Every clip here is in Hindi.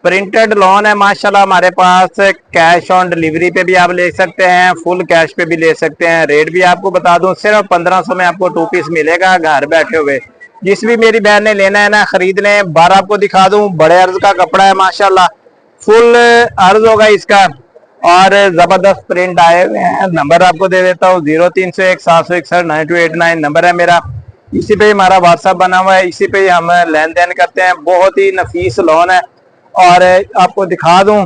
प्रिंटेड लॉन है माशाल्लाह हमारे पास। कैश ऑन डिलीवरी पे भी आप ले सकते हैं, फुल कैश पे भी ले सकते हैं। रेट भी आपको बता दूं, सिर्फ 1500 में आपको 2 पीस मिलेगा घर बैठे हुए। जिस भी मेरी बहन ने लेना है ना खरीद लें। बार आपको दिखा दूं, बड़े अर्ज का कपड़ा है माशाल्लाह, फुल अर्ज होगा इसका और जबरदस्त प्रिंट आए हुए हैं। नंबर आपको दे देता हूँ, 0301 761 9289 नंबर है मेरा। इसी पे हमारा व्हाट्सएप बना हुआ है, इसी पे हम लेन देन करते हैं। बहुत ही नफीस लॉन है। और आपको दिखा दूं,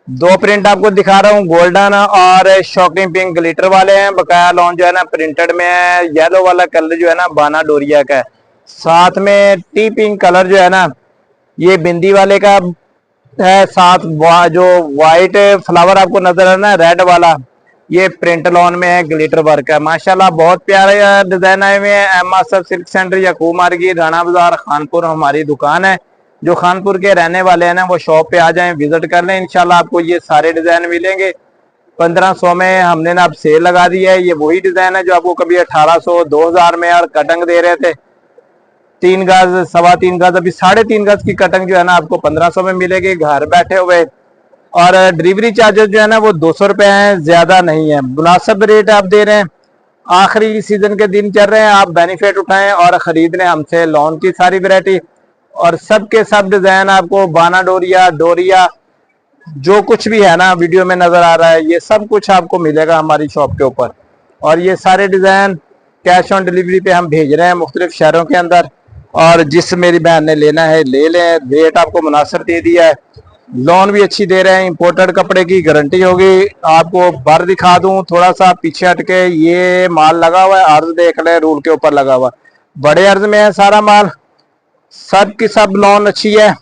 2 प्रिंट आपको दिखा रहा हूँ, गोल्डन और शॉकिंग पिंक ग्लिटर वाले हैं। बकाया लॉन जो है ना प्रिंटेड में है। येलो वाला कलर जो है ना बाना डोरिया का है। साथ में टी पिंक कलर जो है ना ये बिंदी वाले का है। साथ जो व्हाइट फ्लावर आपको नजर है ना रेड वाला, ये प्रिंट लॉन में है, ग्लिटर वर्क है। माशाल्लाह बहुत प्यारे डिजाइन आए हुए हैं। एम सिल्क सेंटर याकूब मार्केट राणा बाजार खानपुर हमारी दुकान है। जो खानपुर के रहने वाले हैं ना वो शॉप पे आ जाएं, विजिट कर लें। इंशाल्लाह आपको ये सारे डिजाइन मिलेंगे। 1500 में हमने ना अब सेल लगा दी है। ये वही डिजाइन है जो आपको कभी 1800 2000 में और कटंग दे रहे थे। 3 गज 3.25 गज, अभी 3.5 गज की कटंग जो है ना आपको 1500 में मिलेगी घर बैठे हुए। और डिलीवरी चार्जेस जो है ना वो 200 रुपए है, ज्यादा नहीं है। मुनासिब रेट आप दे रहे हैं। आखिरी सीजन के दिन चल रहे हैं, आप बेनिफिट उठाएं और खरीद लें हमसे लॉन की सारी वैरायटी। और सब के सब डिजाइन आपको बाना डोरिया डोरिया जो कुछ भी है ना वीडियो में नजर आ रहा है, ये सब कुछ आपको मिलेगा हमारी शॉप के ऊपर। और ये सारे डिजाइन कैश ऑन डिलीवरी पे हम भेज रहे हैं मुख्तलिफ शहरों के अंदर। और जिस मेरी बहन ने लेना है ले लें। रेट आपको मुनासिब दे दिया है, लोन भी अच्छी दे रहे हैं। इंपोर्टेड कपड़े की गारंटी होगी। आपको बार दिखा दूं, थोड़ा सा पीछे हटके ये माल लगा हुआ है, अर्ज देख ले, रूल के ऊपर लगा हुआ। बड़े अर्ज में है सारा माल, सब की सब लॉन अच्छी है,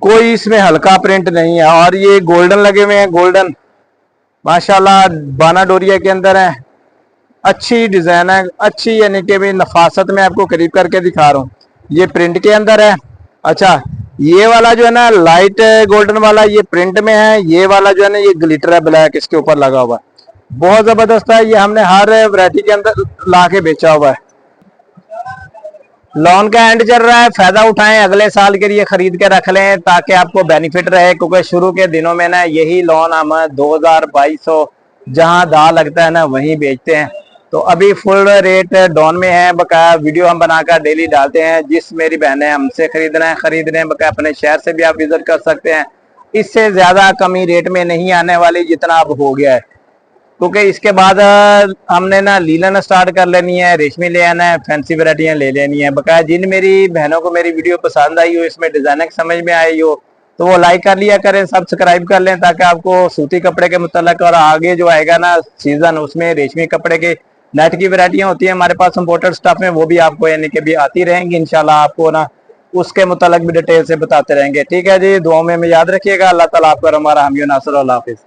कोई इसमें हल्का प्रिंट नहीं है। और ये गोल्डन लगे हुए हैं, गोल्डन माशाल्लाह बाना डोरिया के अंदर है। अच्छी डिजाइन है, अच्छी यानी कि भी नफासत में आपको करीब करके दिखा रहा हूँ। ये प्रिंट के अंदर है। अच्छा, ये वाला जो है ना लाइट गोल्डन वाला ये प्रिंट में है। ये वाला जो है ना ये ग्लिटर है, ब्लैक इसके ऊपर लगा हुआ है। बहुत जबरदस्त है। ये हमने हर वैरायटी के अंदर ला के बेचा हुआ है। लोन का एंड चल रहा है, फायदा उठाएं, अगले साल के लिए खरीद के रख लें ताकि आपको बेनिफिट रहे। क्योंकि शुरू के दिनों में ना यही लोन हम 2200 जहां दा लगता है ना वहीं बेचते हैं। तो अभी फुल रेट डाउन में है। बकाया वीडियो हम बनाकर डेली डालते हैं। जिस मेरी बहनें हमसे खरीदना है खरीद लें। बकाया अपने शहर से भी आप विजिट कर सकते हैं। इससे ज्यादा कमी रेट में नहीं आने वाली जितना अब हो गया है। क्योंकि इसके बाद हमने ना लीलन स्टार्ट कर लेनी है, रेशमी ले आना है, फैंसी वैरायटियां ले लेनी है। बकाया जिन मेरी बहनों को मेरी वीडियो पसंद आई हो, इसमें डिजाइनिंग समझ में आई हो, तो वो लाइक कर लिया करें, सब्सक्राइब कर लें ताकि आपको सूती कपड़े के मुतल्लक और आगे जो आएगा ना सीजन उसमें रेशमी कपड़े के नेट की वैरायटियां होती है हमारे पास इंपोर्टेड स्टफ में, वो भी आपको यानी कि भी आती रहेंगी इंशाल्लाह। आपको ना उसके मुतल्लक भी डिटेल से बताते रहेंगे। ठीक है जी, दुआओं में याद रखिएगा। अल्लाह ताला आपको हमारा हामी नासर। अल्लाह हाफिज।